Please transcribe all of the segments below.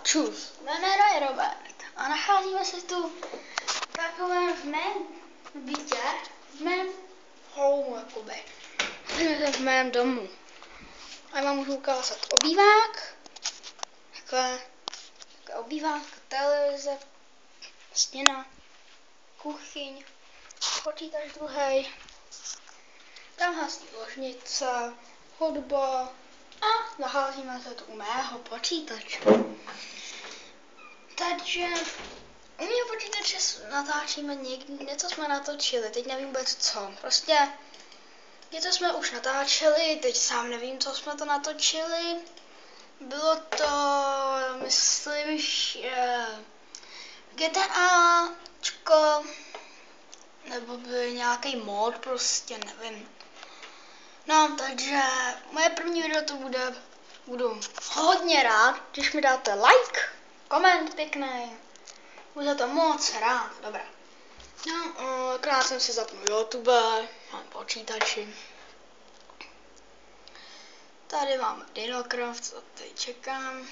Čus, mé jméno je Robert a nacházíme se tu v mém bytě, v mém home, jakoby. Jsme v mém domu. A vám můžu ukázat obývák, takové obývák, televize, stěna, kuchyň, počítač druhý, tam hlasí ložnice, hudba a nacházíme se tu u mého počítače. Takže u mého počítače natáčíme něco jsme natočili, teď nevím vůbec co. Prostě něco jsme už natáčeli, teď sám nevím, co jsme to natočili. Bylo to, myslím, GTAčko, nebo byl nějaký mod, prostě nevím. No, takže moje první video to bude, budu hodně rád, když mi dáte like, koment pěkný, budu za to moc rád, dobré. No, akorát jsem si zapnul YouTube, mám počítači. Tady máme Dinocraft, co tady čekám.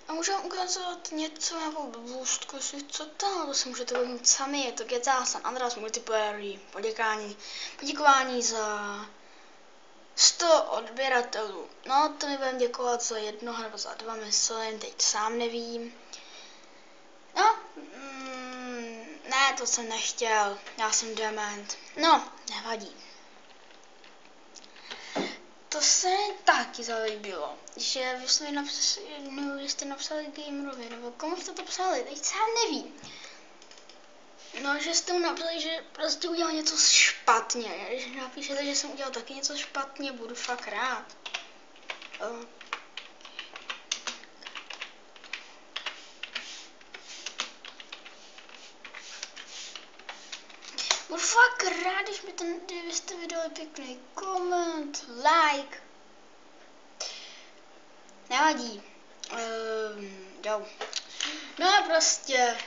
A můžu vám ukázat něco jako blbůstku, jestli chcete, to si můžete vezmout sami, je to GTA San Andreas Multiplayer, poděkování za 100 odběratelů. No, to mi budeme děkovat za 1 nebo za 2, myslím, teď sám nevím. No, ne, to jsem nechtěl, já jsem dement. No, nevadí. To se taky zalíbilo, že vy jste napsali gamerovi, nebo komu jste to psali, teď sám nevím. No, že jste mu napsali, že prostě udělal něco špatně. Když napíšete, že jsem udělal taky něco špatně, budu fakt rád. Budu fakt rád, když jste vydali pěkný koment, like. Nevadí. Jo. No a prostě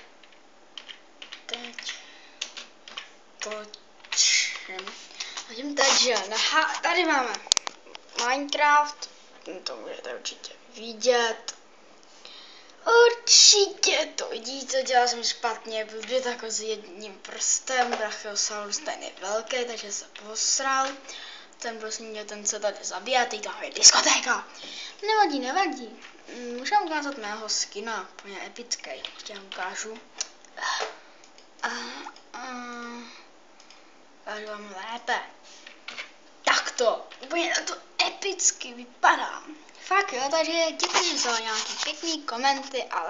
teď točím. Takže tady máme Minecraft, to můžete určitě vidět. Určitě to vidíte, dělal jsem špatně, blbě takhle s jedním prstem, Brachiosaurus ten je velký, takže se posral. Ten prostě ten se tady zabíjá, teď tam je diskotéka. Nevadí. Můžu vám ukázat mého skina, úplně epický, ještě vám ukážu. Ukážu vám lépe. Takto, úplně to epicky vypadá. Fakt jo, takže děkuji za nějaký pěkný komenty a